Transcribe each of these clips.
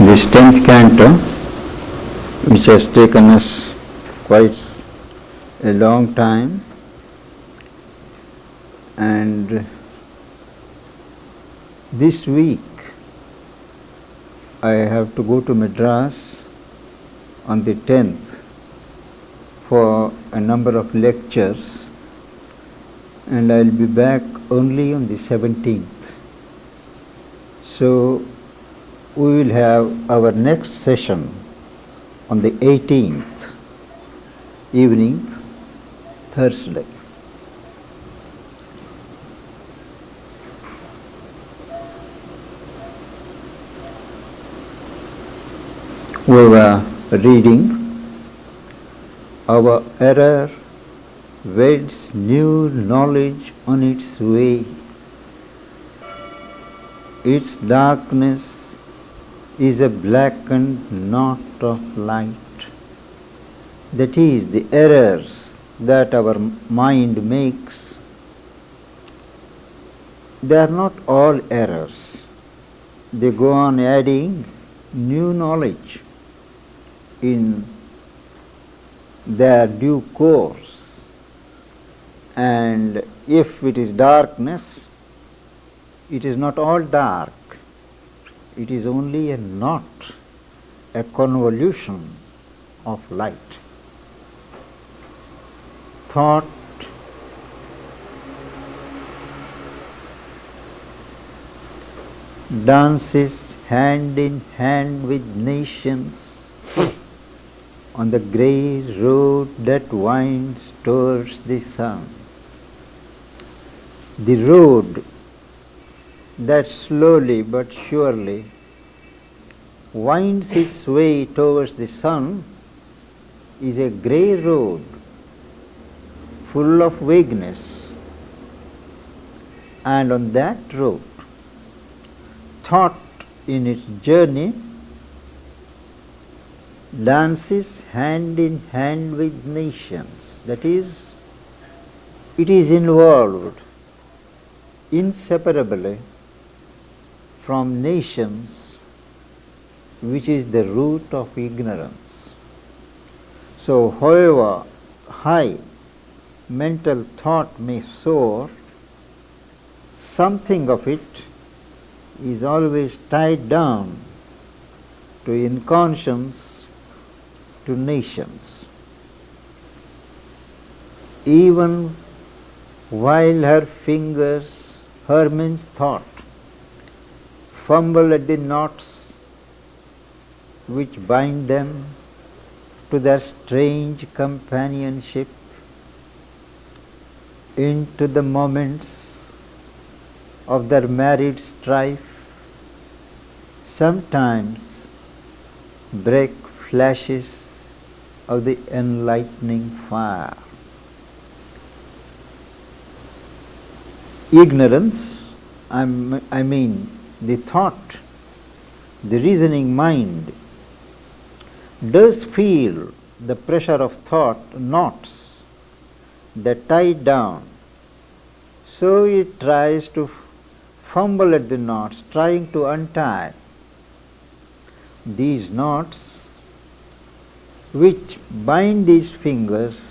this 10th canto, which has taken us quite a long time, and this week I have to go to Madras on the 10th for a number of lectures, and I'll be back only on the 17th. So we will have our next session on the 18th evening, Thursday. We were reading, "Our error weds new knowledge on its way. Its darkness is a blackened knot of light." That is, the errors that our mind makes, they are not all errors. They go on adding new knowledge in their due course. And if it is darkness, it is not all dark. It is only a knot, a convolution of light. Thought dances hand in hand with nations on the grey road that winds towards the sun. The road that slowly but surely winds its way towards the sun is a grey road full of vagueness, and on that road, thought in its journey dances hand in hand with nations. That is, it is involved inseparably from nations, which is the root of ignorance. So, however high mental thought may soar, something of it is always tied down to inconscience, to nations. Even while her fingers, her means thought, fumble at the knots which bind them to their strange companionship, into the moments of their married strife, sometimes break flashes of the enlightening fire. Ignorance, I mean the thought, the reasoning mind, does feel the pressure of thought knots that tie it down. So it tries to fumble at the knots, trying to untie these knots which bind these fingers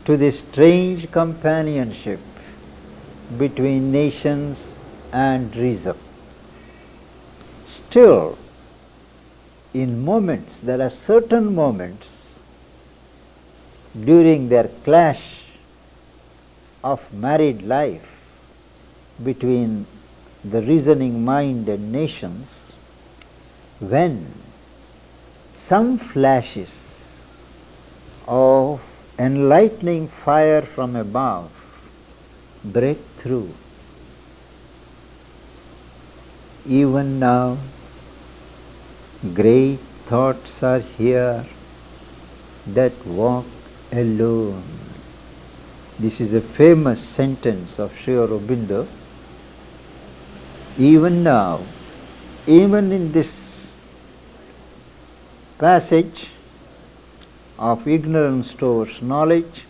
to the strange companionship between nations and reason. Still, in moments, there are certain moments during their clash of married life between the reasoning mind and nations, when some flashes of enlightening fire from above break through. Even now, great thoughts are here that walk alone. This is a famous sentence of Sri Aurobindo. Even now, even in this passage of ignorance towards knowledge,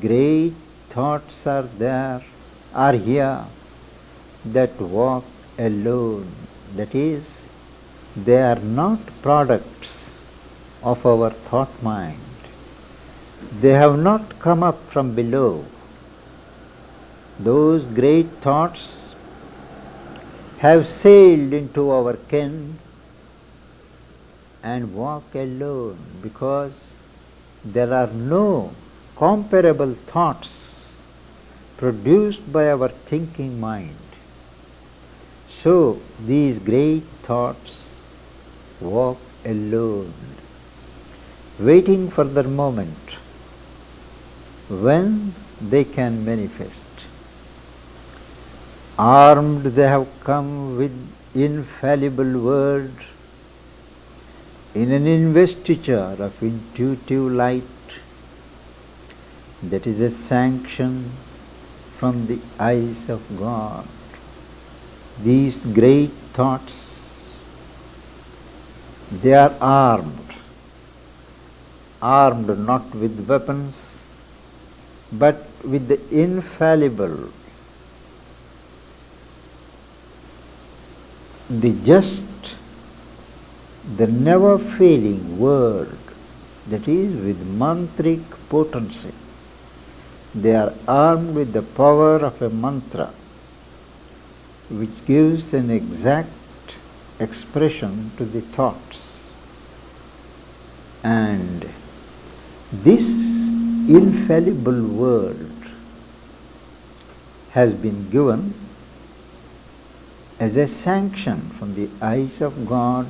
great thoughts are here that walk alone. That is, they are not products of our thought mind. They have not come up from below. Those great thoughts have sailed into our ken and walk alone, because there are no comparable thoughts produced by our thinking mind. So these great thoughts walk alone, waiting for the moment when they can manifest. Armed they have come with infallible word, in an investiture of intuitive light, that is a sanction from the eyes of God. These great thoughts, they are armed not with weapons, but with the infallible, the just, the never failing word, that is with mantric potency. They are armed with the power of a mantra, which gives an exact expression to the thoughts. And this infallible word has been given as a sanction from the eyes of God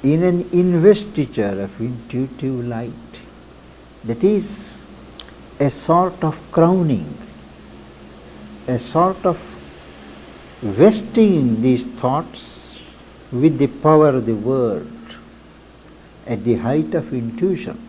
in an investiture of intuitive light. That is a sort of crowning, a sort of vesting these thoughts with the power of the word at the height of intuition.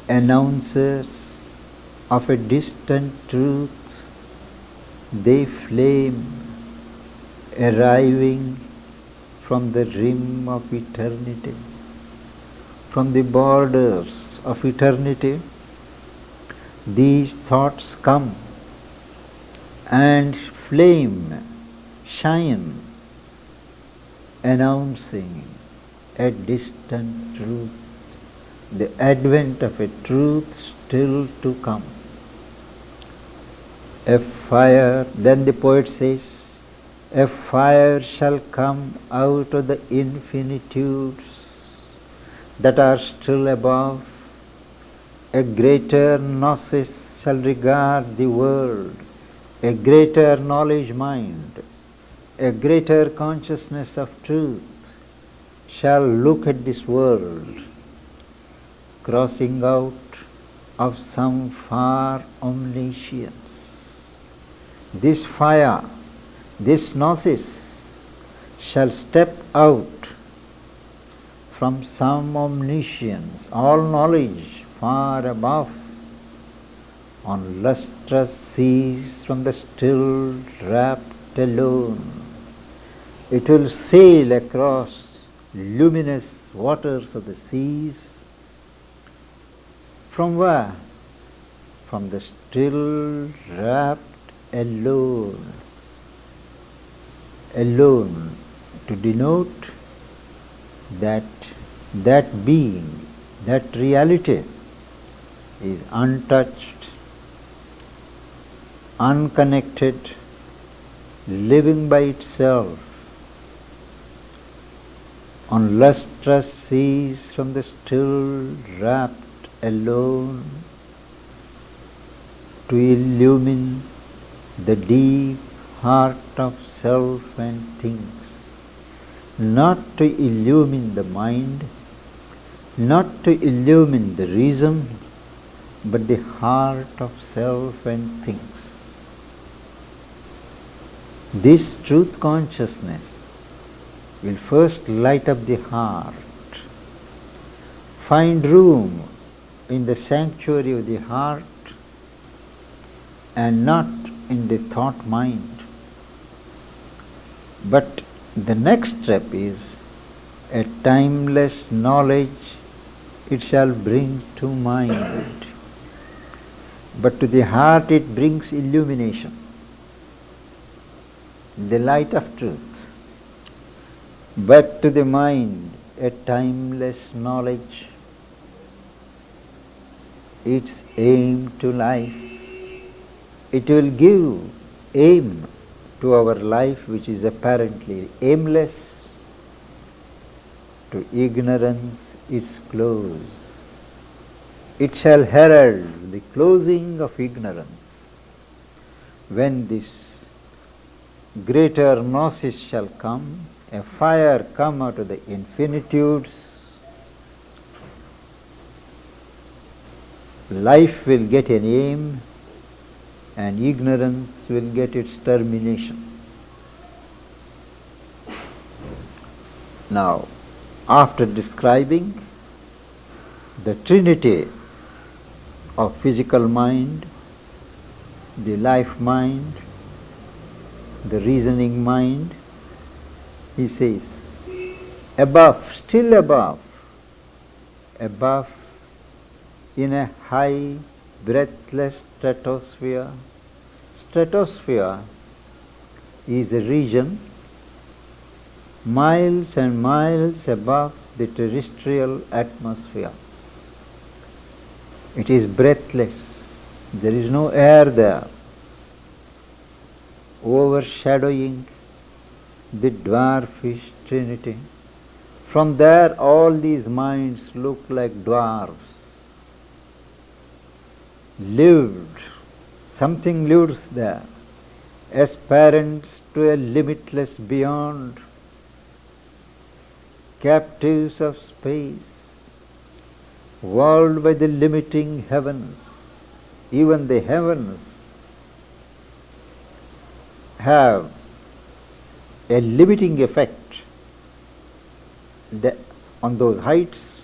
Announcers of a distant truth, they flame, arriving from the rim of eternity, from the borders of eternity. These thoughts come and flame, shine, announcing a distant truth, the advent of a truth still to come. A fire, then the poet says, a fire shall come out of the infinitudes that are still above. A greater gnosis shall regard the world, a greater knowledge mind, a greater consciousness of truth shall look at this world, crossing out of some far omniscience. This fire, this gnosis shall step out from some omniscience, all knowledge far above, on lustrous seas from the still rapt alone. It will sail across luminous waters of the seas. From where? From the still rapt alone. Alone, to denote that that being, that reality is untouched, unconnected, living by itself on lustrous seas from the still rapt alone, to illumine the deep heart of self and things, not to illumine the mind, not to illumine the reason, but the heart of self and things. This truth consciousness will first light up the heart, find room in the sanctuary of the heart and not in the thought mind. But the next step is a timeless knowledge it shall bring to mind. But to the heart it brings illumination. the light of truth, but to the mind a timeless knowledge, its aim to life. It will give aim to our life which is apparently aimless, to ignorance its close. It shall herald the closing of ignorance. When this greater gnosis shall come, a fire come out of the infinitudes, life will get an aim and ignorance will get its termination. Now, after describing the trinity of physical mind, the life mind, the reasoning mind, he says, above, still above, in a high, breathless stratosphere. Stratosphere is a region miles and miles above the terrestrial atmosphere. It is breathless. There is no air there, overshadowing the dwarfish trinity. From there all these minds look like dwarfs. Lived, something lives there, aspirants to a limitless beyond, captives of space, walled by the limiting heavens. Even the heavens have a limiting effect on those heights.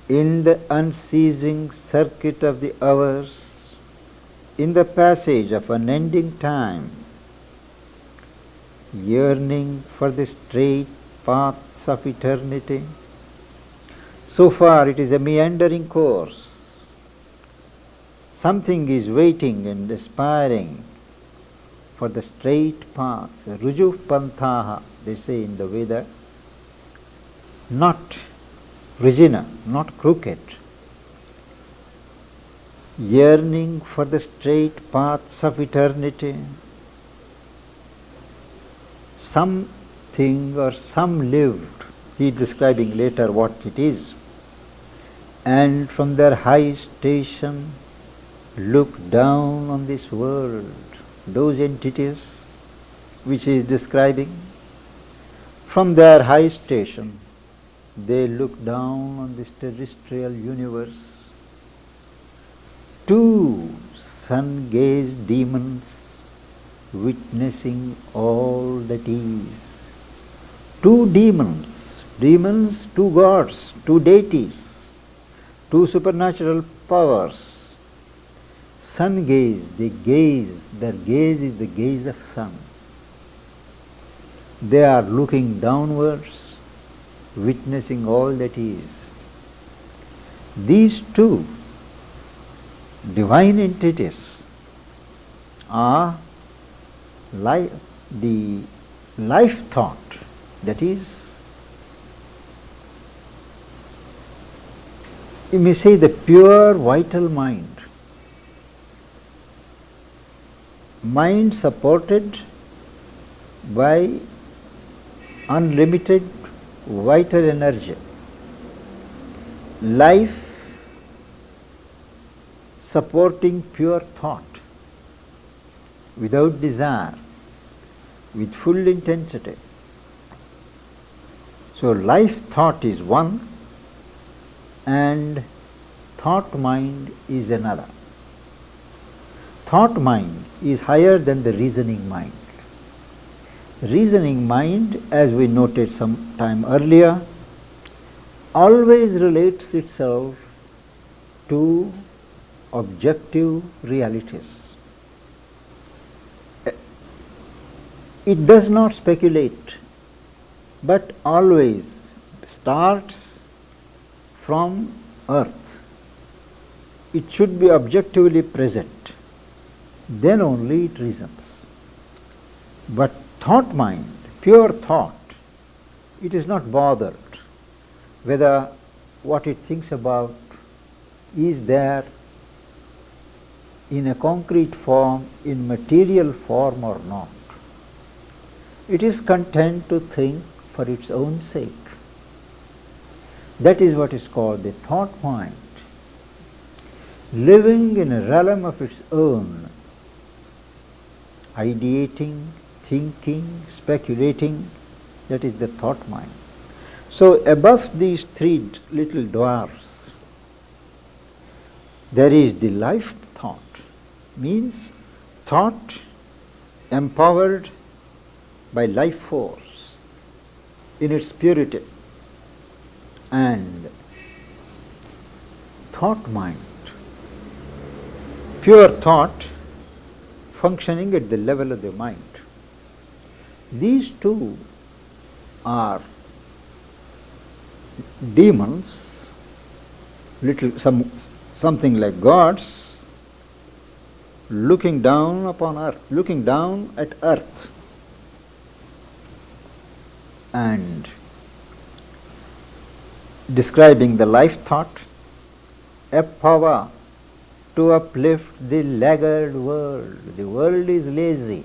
In the unceasing circuit of the hours, in the passage of unending time, yearning for the straight paths of eternity. So far it is a meandering course. Something is waiting and aspiring for the straight paths, ruju panthaha, they say in the Veda, not Regina, not crooked, yearning for the straight paths of eternity. Something or some lived, he is describing later what it is, and from their high station look down on this world. Those entities which he is describing, from their high station they look down on this terrestrial universe. Two sun-gazed demons witnessing all that is. Two demons, two gods, two deities, two supernatural powers. Sun gaze, they gaze, their gaze is the gaze of sun. They are looking downwards, witnessing all that is. These two divine entities are the life thought, that is, you may say the pure vital mind. Mind supported by unlimited vital energy. Life supporting pure thought, without desire, with full intensity. So life thought is one and thought mind is another. Thought mind is higher than the reasoning mind. Reasoning mind, as we noted some time earlier, always relates itself to objective realities. It does not speculate, but always starts from earth. It should be objectively present. Then only it reasons. But thought mind, pure thought, it is not bothered whether what it thinks about is there in a concrete form, in material form or not. It is content to think for its own sake. That is what is called the thought mind, living in a realm of its own, ideating, thinking, speculating. That is the thought mind. So above these three little dwarfs, there is the life thought, means thought empowered by life force in its purity, and thought mind, pure thought functioning at the level of the mind. These two are demons, something like gods, looking down upon earth, looking down at earth, and describing the life thought, a power to uplift the laggard world. The world is lazy,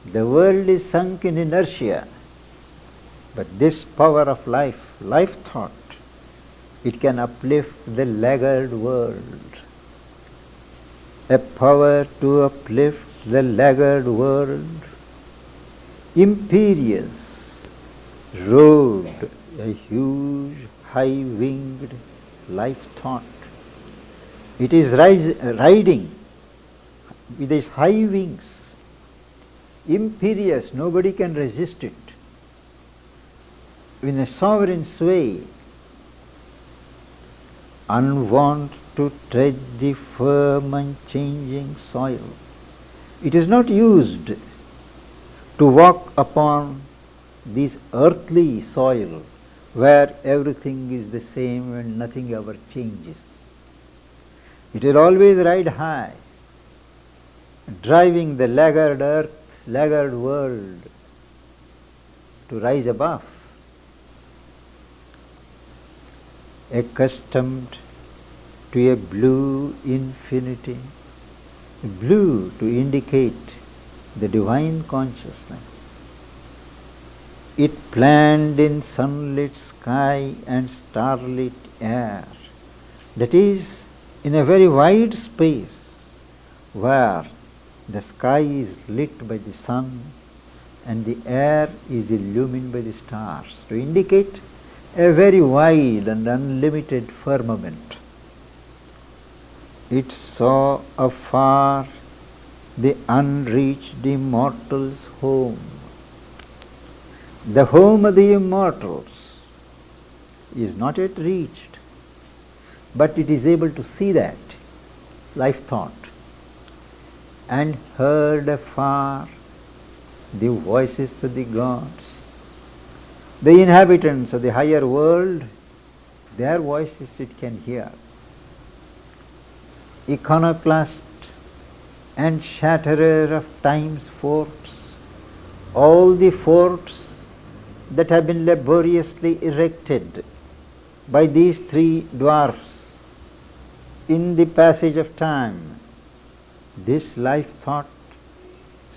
the world is sunk in inertia, but this power of life, life thought, it can uplift the laggard world. A power to uplift the laggard world, imperious, rode a huge, high-winged life thought. It is riding with its high wings, imperious, nobody can resist it, in a sovereign sway, unwont to tread the firm and changing soil. It is not used to walk upon this earthly soil where everything is the same and nothing ever changes. It will always ride high, driving the laggard earth, laggard world to rise above. Accustomed to a blue infinity, blue to indicate the divine consciousness. It planned in sunlit sky and starlit air, that is, in a very wide space where the sky is lit by the sun and the air is illumined by the stars, to indicate a very wide and unlimited firmament. It saw afar the unreached immortals' home. The home of the immortals is not yet reached, but it is able to see that, life thought, and heard afar the voices of the gods. The inhabitants of the higher world, their voices it can hear. Iconoclast and shatterer of time's forts, all the forts that have been laboriously erected by these three dwarfs in the passage of time, this life thought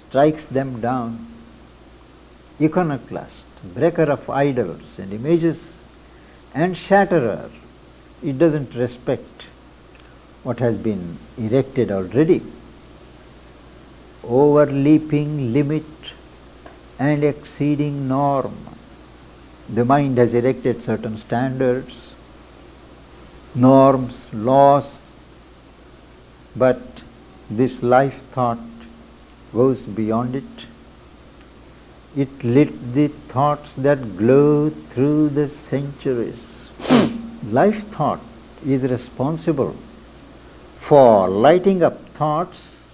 strikes them down. Iconoclast, breaker of idols and images, and shatterer, it doesn't respect what has been erected already. Overleaping limit and exceeding norm, the mind has erected certain standards, norms, laws, but this life thought goes beyond it. It lit the thoughts that glow through the centuries. Life thought is responsible for lighting up thoughts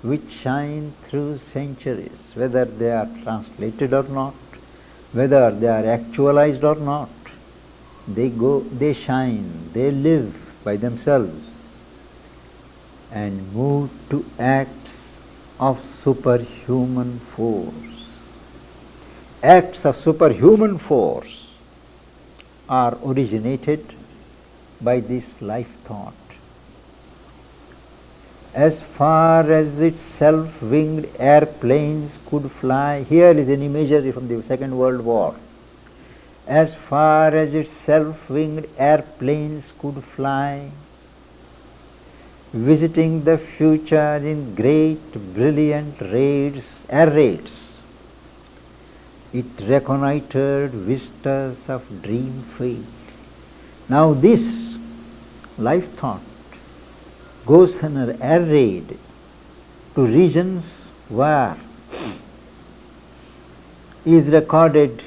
which shine through centuries, whether they are translated or not, whether they are actualized or not. They shine, they live by themselves and move to acts of superhuman force. Acts of superhuman force are originated by this life thought. As far as its self-winged airplanes could fly, here is an imagery from the Second World War. As far as its self-winged airplanes could fly, visiting the future in great brilliant air raids, it reconnoitered vistas of dream fate. Now this life thought goes on an air raid to regions where is recorded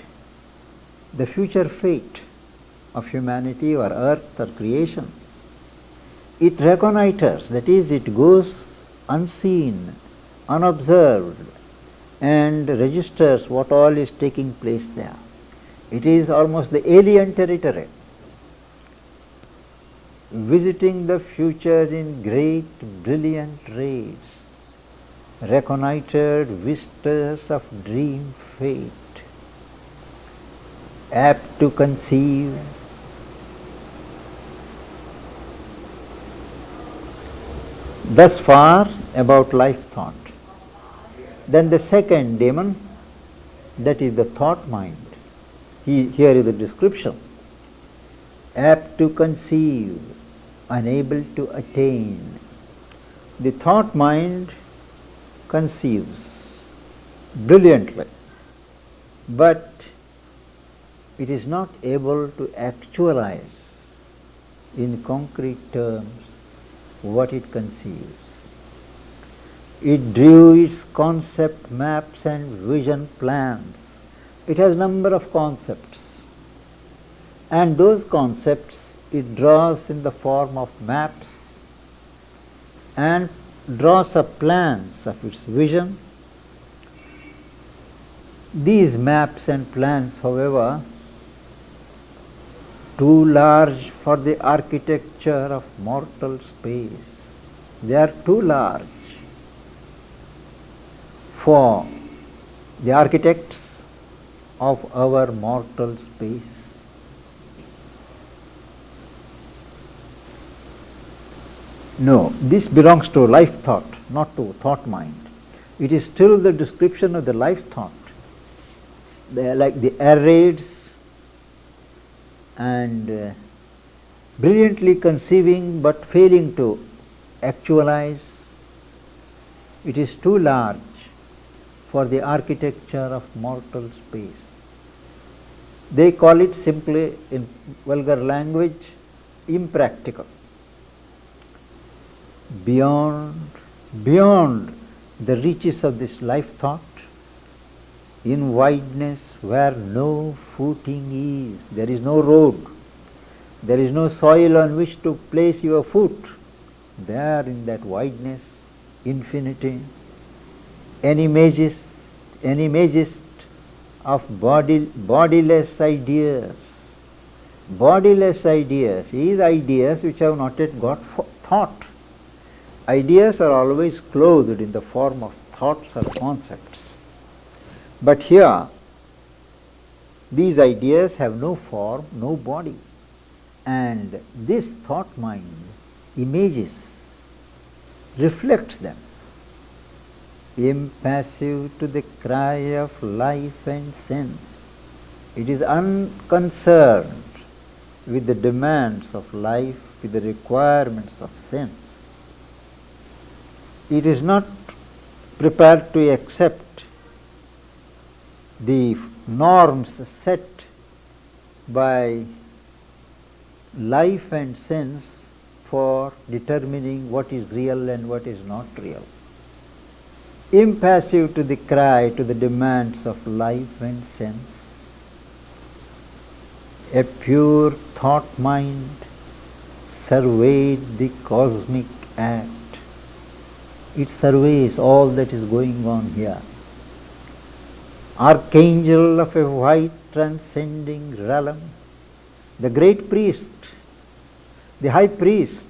the future fate of humanity or earth or creation. It reconnoiters, that is, it goes unseen, unobserved, and registers what all is taking place there. It is almost the alien territory. Visiting the future in great brilliant rays, reconnoitered vistas of dream fate, apt to conceive thus far about life thought. Then the second demon, that is the thought mind. Here is the description. Apt to conceive, unable to attain. The thought mind conceives brilliantly, but it is not able to actualize in concrete terms what it conceives. It drew its concept maps and vision plans. It has number of concepts, and those concepts it draws in the form of maps and draws up plans of its vision. These maps and plans, however, too large for the architecture of mortal space. They are too large for the architects of our mortal space. No, this belongs to life thought, not to thought mind. It is still the description of the life thought. They are like the air raids and brilliantly conceiving but failing to actualize. It is too large for the architecture of mortal space. They call it simply, in vulgar language, impractical. Beyond the reaches of this life thought, in wideness where no footing is, there is no road, there is no soil on which to place your foot. There in that wideness, infinity, an imagist of bodiless ideas. Bodiless ideas is ideas which have not yet got thought. Ideas are always clothed in the form of thoughts or concepts. But here, these ideas have no form, no body, and this thought mind images, reflects them, impassive to the cry of life and sense. It is unconcerned with the demands of life, with the requirements of sense. It is not prepared to accept the norms set by life and sense for determining what is real and what is not real. Impassive to the cry, to the demands of life and sense, a pure thought mind surveyed the cosmic act. It surveys all that is going on here. Archangel of a white transcending realm, the great priest, the high priest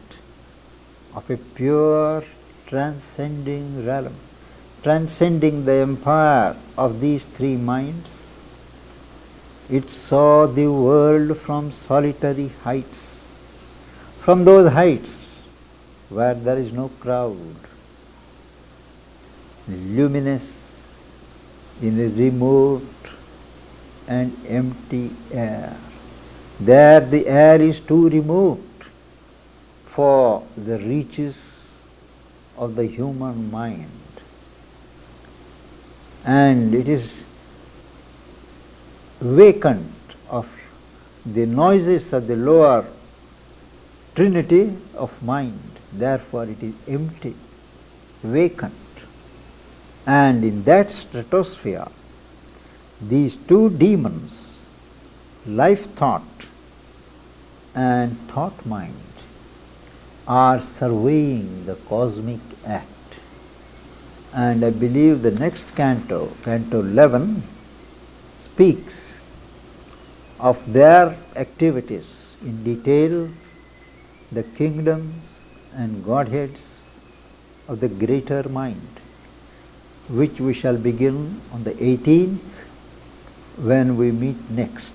of a pure transcending realm, transcending the empire of these three minds, it saw the world from solitary heights, from those heights where there is no crowd, luminous in a remote and empty air. There the air is too remote for the reaches of the human mind, and it is vacant of the noises of the lower trinity of mind. Therefore it is empty, vacant. And in that stratosphere, these two demons, life thought and thought mind, are surveying the cosmic act. And I believe the next canto, Canto 11, speaks of their activities in detail, the kingdoms and godheads of the greater mind, which we shall begin on the 18th when we meet next.